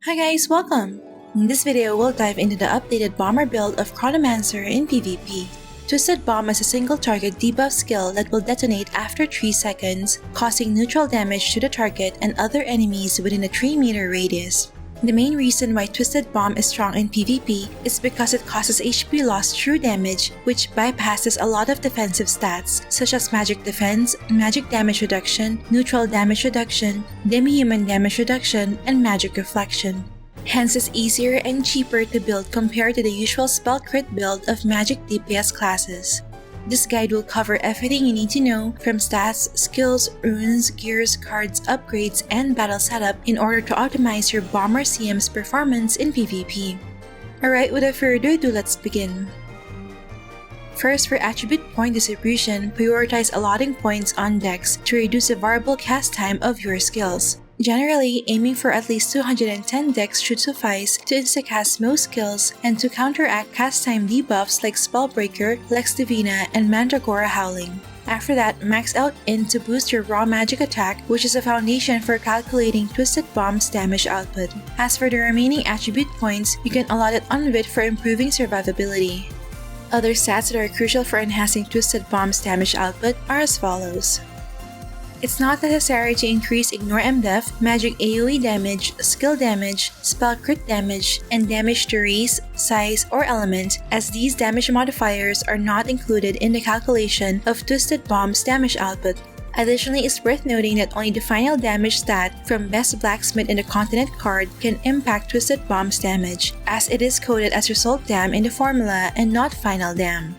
Hi guys, welcome! In this video, we'll dive into the updated Bomber Build of Chronomancer in PvP. Twisted Bomb is a single target debuff skill that will detonate after 3 seconds, causing neutral damage to the target and other enemies within a 3-meter radius. The main reason why Twisted Bomb is strong in PvP is because it causes HP loss through damage, which bypasses a lot of defensive stats such as magic defense, magic damage reduction, neutral damage reduction, demi-human damage reduction, and magic reflection. Hence, it's easier and cheaper to build compared to the usual spell crit build of magic DPS classes. This guide will cover everything you need to know from stats, skills, runes, gears, cards, upgrades, and battle setup in order to optimize your Bomber CM's performance in PvP. Alright, without further ado, let's begin. First, for attribute point distribution, prioritize allotting points on decks to reduce the variable cast time of your skills. Generally, aiming for at least 210 decks should suffice to instacast most skills and to counteract cast time debuffs like Spellbreaker, Lex Divina, and Mandragora Howling. After that, max out Int to boost your raw magic attack, which is a foundation for calculating Twisted Bomb's damage output. As for the remaining attribute points, you can allot it on Wit for improving survivability. Other stats that are crucial for enhancing Twisted Bomb's damage output are as follows. It's not necessary to increase Ignore MDef, magic AoE damage, skill damage, spell crit damage, and damage to race, size, or element, as these damage modifiers are not included in the calculation of Twisted Bomb's damage output. Additionally, it's worth noting that only the final damage stat from Best Blacksmith in the Continent card can impact Twisted Bomb's damage, as it is coded as Result Dam in the formula and not Final Dam.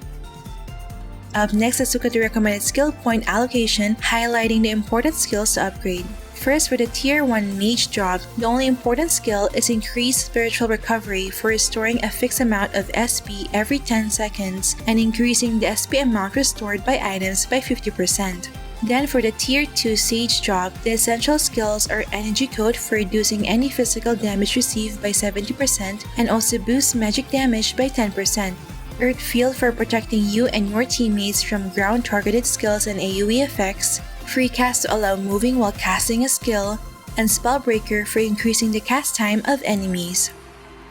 Up next, let's look at the recommended skill point allocation, highlighting the important skills to upgrade. First, for the Tier 1 Mage job, the only important skill is increased spiritual recovery for restoring a fixed amount of SP every 10 seconds and increasing the SP amount restored by items by 50%. Then for the Tier 2 Sage job, the essential skills are Energy Coat for reducing any physical damage received by 70% and also boosts magic damage by 10%. Earth Field for protecting you and your teammates from ground-targeted skills and AoE effects, Free Cast to allow moving while casting a skill, and Spellbreaker for increasing the cast time of enemies.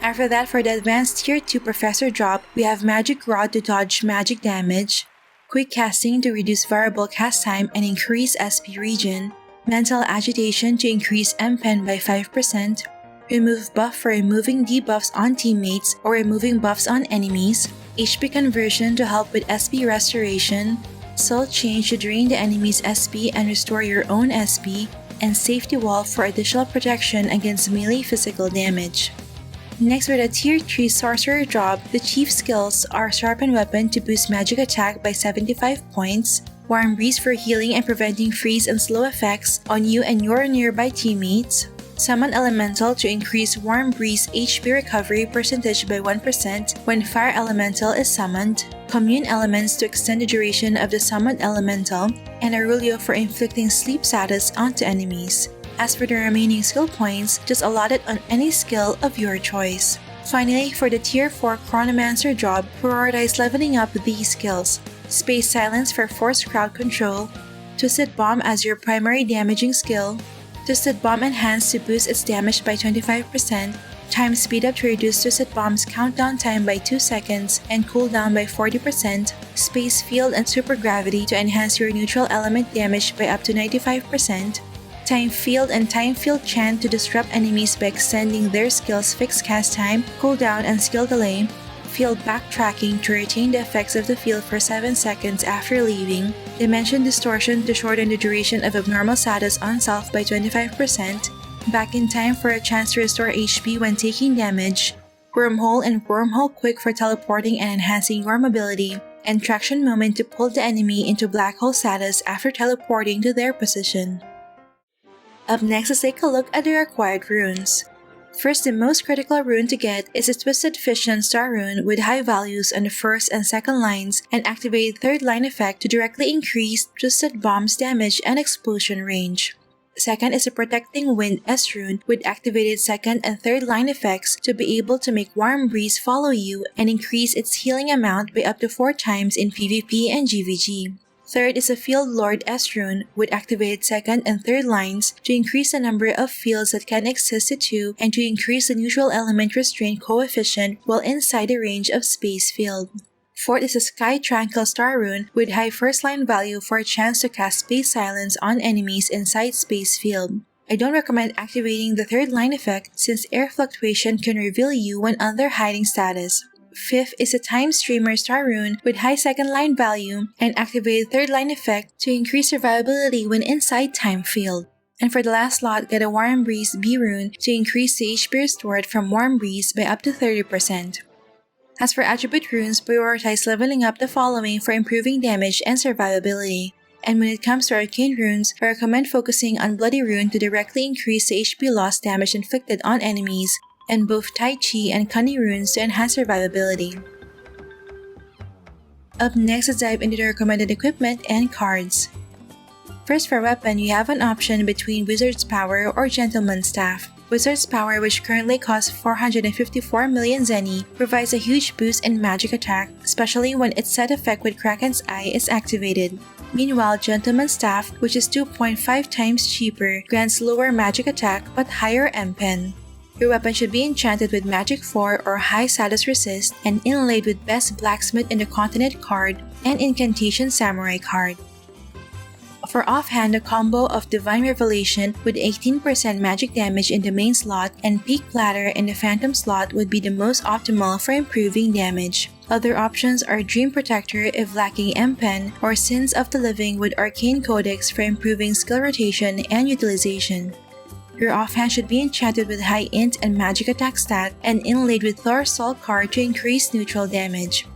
After that, for the Advanced Tier 2 Professor job, we have Magic Rod to dodge magic damage, Quick Casting to reduce variable cast time and increase SP regen, Mental Agitation to increase MP by 5%, Remove Buff for removing debuffs on teammates or removing buffs on enemies, HP Conversion to help with SP restoration, Soul Change to drain the enemy's SP and restore your own SP, and Safety Wall for additional protection against melee physical damage. Next, for the Tier 3 Sorcerer job, the chief skills are Sharpened Weapon to boost magic attack by 75 points, Warm Breeze for healing and preventing freeze and slow effects on you and your nearby teammates, Summon Elemental to increase Warm Breeze HP recovery percentage by 1% when Fire Elemental is summoned, Commune Elements to extend the duration of the summoned elemental, and Aurelio for inflicting sleep status onto enemies. As for the remaining skill points, just allot it on any skill of your choice. Finally, for the Tier 4 Chronomancer job, prioritize leveling up these skills. Space Silence for forced crowd control, Twisted Bomb as your primary damaging skill, Twisted Bomb Enhanced to boost its damage by 25%, Time Speed Up to reduce Twisted Bomb's countdown time by 2 seconds and cooldown by 40%, Space Field and Super Gravity to enhance your neutral element damage by up to 95%, Time Field and Time Field Chant to disrupt enemies by extending their skills' fixed cast time, cooldown, and skill delay, Field Backtracking to retain the effects of the field for 7 seconds after leaving, Dimension Distortion to shorten the duration of abnormal status on self by 25%, Back in Time for a chance to restore HP when taking damage, Wormhole and Wormhole Quick for teleporting and enhancing your mobility, and Traction Moment to pull the enemy into black hole status after teleporting to their position. Up next, let's take a look at the required runes. First, the most critical rune to get is a Twisted Fission Star rune with high values on the first and second lines and activated third line effect to directly increase Twisted Bomb's damage and explosion range. Second is a Protecting Wind S rune with activated second and third line effects to be able to make Warm Breeze follow you and increase its healing amount by up to 4 times in PvP and GVG. Third is a Field Lord S rune with activated second and third lines to increase the number of fields that can exist to 2 and to increase the neutral element restraint coefficient while inside the range of Space Field. Fourth is a Sky Tranquil Star rune with high first line value for a chance to cast Space Silence on enemies inside Space Field. I don't recommend activating the third line effect since air fluctuation can reveal you when under hiding status. Fifth is a Time Streamer Star rune with high second line value and activated third line effect to increase survivability when inside Time Field. And for the last slot, get a Warm Breeze B rune to increase the HP restored from Warm Breeze by up to 30%. As for attribute runes, prioritize leveling up the following for improving damage and survivability. And when it comes to arcane runes, I recommend focusing on Bloody Rune to directly increase the HP loss damage inflicted on enemies, and both Tai Chi and Kani runes to enhance survivability. Up next, let's dive into the recommended equipment and cards. First, for weapon, you have an option between Wizard's Power or Gentleman's Staff. Wizard's Power, which currently costs 454 million Zenny, provides a huge boost in magic attack, especially when its set effect with Kraken's Eye is activated. Meanwhile, Gentleman's Staff, which is 2.5 times cheaper, grants lower magic attack but higher MP. Your weapon should be enchanted with Magic 4 or High Status Resist and inlaid with Best Blacksmith in the Continent card and Incantation Samurai card. For offhand, a combo of Divine Revelation with 18% magic damage in the main slot and Peak Platter in the Phantom slot would be the most optimal for improving damage. Other options are Dream Protector if lacking MP or Sins of the Living with Arcane Codex for improving skill rotation and utilization. Your offhand should be enchanted with high int and magic attack stat and inlaid with Thor's Soul card to increase neutral damage.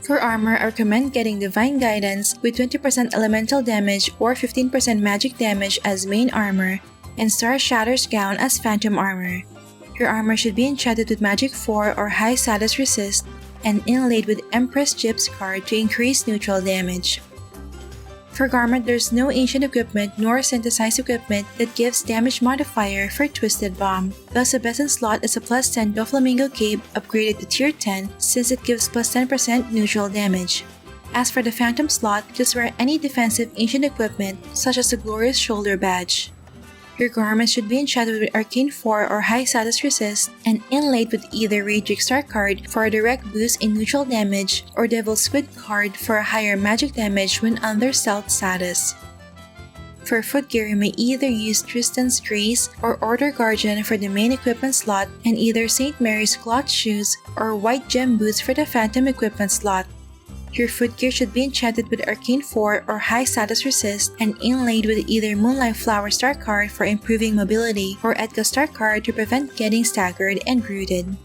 For armor, I recommend getting Divine Guidance with 20% elemental damage or 15% magic damage as main armor, and Star Shatter's Gown as phantom armor. Your armor should be enchanted with Magic 4 or High Status Resist and inlaid with Empress Gyp's card to increase neutral damage. For garment, there's no ancient equipment nor synthesized equipment that gives damage modifier for Twisted Bomb. Thus, the best in slot is a plus 10 Doflamingo Cape upgraded to tier 10 since it gives plus 10% neutral damage. As for the Phantom slot, just wear any defensive ancient equipment such as the Glorious Shoulder Badge. Your garments should be enchanted with Arcane 4 or High Status Resist and inlaid with either Radic Star card for a direct boost in neutral damage or Devil Squid card for a higher magic damage when under stealth status. For footgear, you may either use Tristan's Grace or Order Guardian for the main equipment slot and either St. Mary's Cloth Shoes or White Gem Boots for the Phantom equipment slot. Your footgear should be enchanted with Arcane 4 or High Status Resist and inlaid with either Moonlight Flower Star card for improving mobility or Edka Star card to prevent getting staggered and rooted.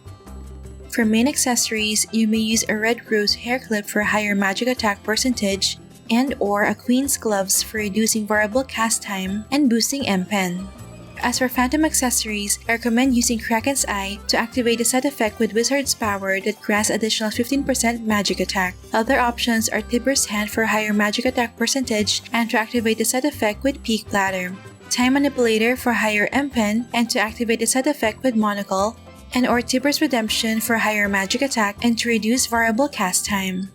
For main accessories, you may use a Red Rose hair clip for higher magic attack percentage and or a Queen's Gloves for reducing variable cast time and boosting MP. As for Phantom accessories, I recommend using Kraken's Eye to activate the set effect with Wizard's Power that grants additional 15% magic attack. Other options are Tiber's Hand for higher magic attack percentage and to activate the set effect with Peak Platter, Time Manipulator for higher MP and to activate the set effect with Monocle, and or Tiber's Redemption for higher magic attack and to reduce variable cast time.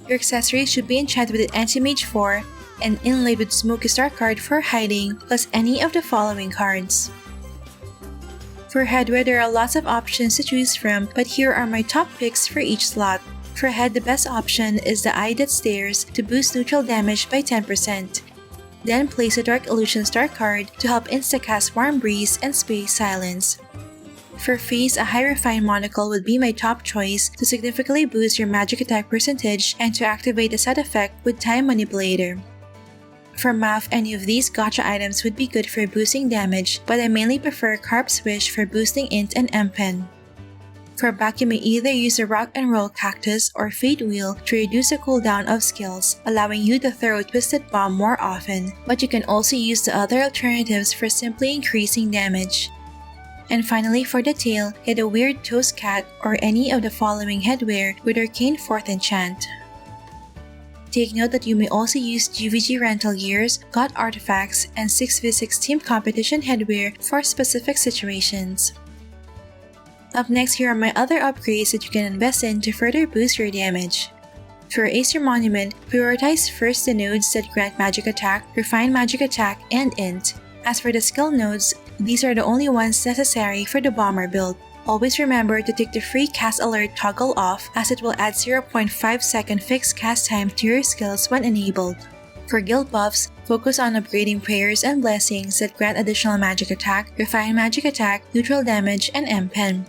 Your accessories should be enchanted with Anti-Mage 4 and inlaid with Smoky Star card for hiding, plus any of the following cards. For headwear, there are lots of options to choose from, but here are my top picks for each slot. For head, the best option is the Eye That Stares to boost neutral damage by 10%. Then place a Dark Illusion Star card to help instacast Warm Breeze and Space Silence. For face, a High Refined Monocle would be my top choice to significantly boost your magic attack percentage and to activate the set effect with Time Manipulator. For mouth, any of these gacha items would be good for boosting damage, but I mainly prefer Carp's Wish for boosting int and MP. For back, you may either use the Rock and Roll Cactus or Fate Wheel to reduce the cooldown of skills, allowing you to throw Twisted Bomb more often, but you can also use the other alternatives for simply increasing damage. And finally, for the tail, get a Weird Toast Cat or any of the following headwear with Arcane 4th Enchant. Take note that you may also use GVG rental gears, God artifacts, and 6v6 team competition headwear for specific situations. Up next, here are my other upgrades that you can invest in to further boost your damage. For Ace Your Monument, prioritize first the nodes that grant Magic Attack, Refine Magic Attack, and Int. As for the skill nodes, these are the only ones necessary for the Bomber build. Always remember to take the free cast alert toggle off as it will add 0.5 second fixed cast time to your skills when enabled. For guild buffs, focus on upgrading prayers and blessings that grant additional magic attack, refine magic attack, neutral damage, and M-Pen.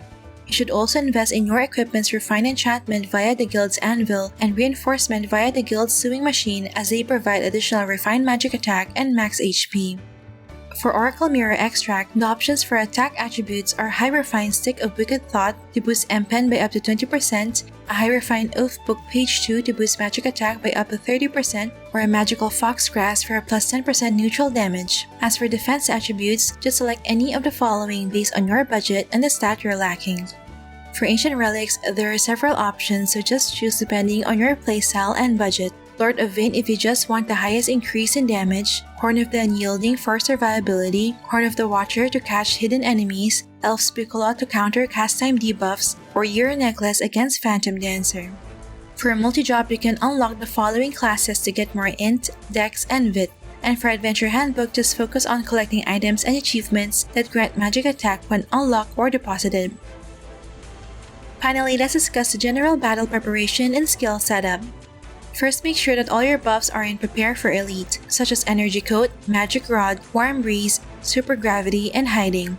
You should also invest in your equipment's refine enchantment via the guild's anvil and reinforcement via the guild's sewing machine as they provide additional refine magic attack and max HP. For Oracle Mirror Extract, the options for attack attributes are High Refined Stick of Wicked Thought to boost M-Pen by up to 20%, a High Refined Oath Book Page 2 to boost magic attack by up to 30%, or a Magical Foxgrass for a plus 10% neutral damage. As for defense attributes, just select any of the following based on your budget and the stat you're lacking. For Ancient Relics, there are several options, so just choose depending on your playstyle and budget. Lord of Vain if you just want the highest increase in damage, Horn of the Unyielding for survivability, Horn of the Watcher to catch hidden enemies, Elf Spicula to counter cast time debuffs, or Euro Necklace against Phantom Dancer. For a multi-job, you can unlock the following classes to get more Int, Dex, and Vit. And for Adventure Handbook, just focus on collecting items and achievements that grant magic attack when unlocked or deposited. Finally, let's discuss the general battle preparation and skill setup. First, make sure that all your buffs are in Prepare for Elite, such as Energy Coat, Magic Rod, Warm Breeze, Super Gravity, and Hiding.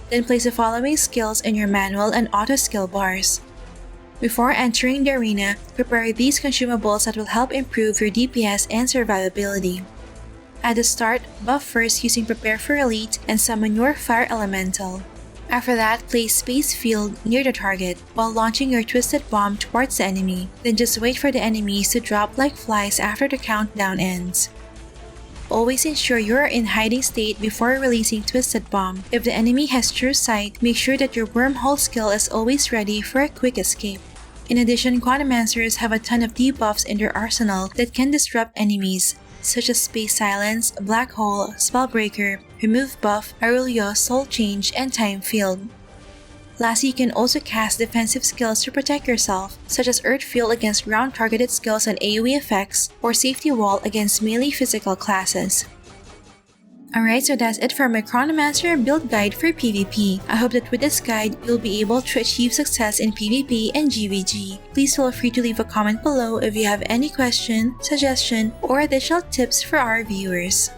Then place the following skills in your manual and auto skill bars. Before entering the arena, prepare these consumables that will help improve your DPS and survivability. At the start, buff first using Prepare for Elite and summon your Fire Elemental. After that, place Space Field near the target while launching your Twisted Bomb towards the enemy. Then just wait for the enemies to drop like flies after the countdown ends. Always ensure you are in hiding state before releasing Twisted Bomb. If the enemy has true sight, make sure that your Wormhole skill is always ready for a quick escape. In addition, Chronomancers have a ton of debuffs in their arsenal that can disrupt enemies, such as Space Silence, Black Hole, Spellbreaker, Remove Buff, Aurelio, Soul Change, and Time Field. Lastly, you can also cast defensive skills to protect yourself, such as Earth Field against ground-targeted skills and AoE effects, or Safety Wall against melee physical classes. Alright, so that's it for my Chronomancer build guide for PvP. I hope that with this guide, you'll be able to achieve success in PvP and GVG. Please feel free to leave a comment below if you have any question, suggestion, or additional tips for our viewers.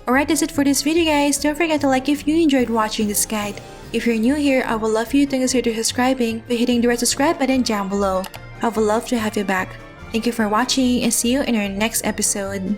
Alright, that's it for this video guys. Don't forget to like if you enjoyed watching this guide. If you're new here, I would love for you to consider subscribing by hitting the red subscribe button down below. I would love to have you back. Thank you for watching and see you in our next episode.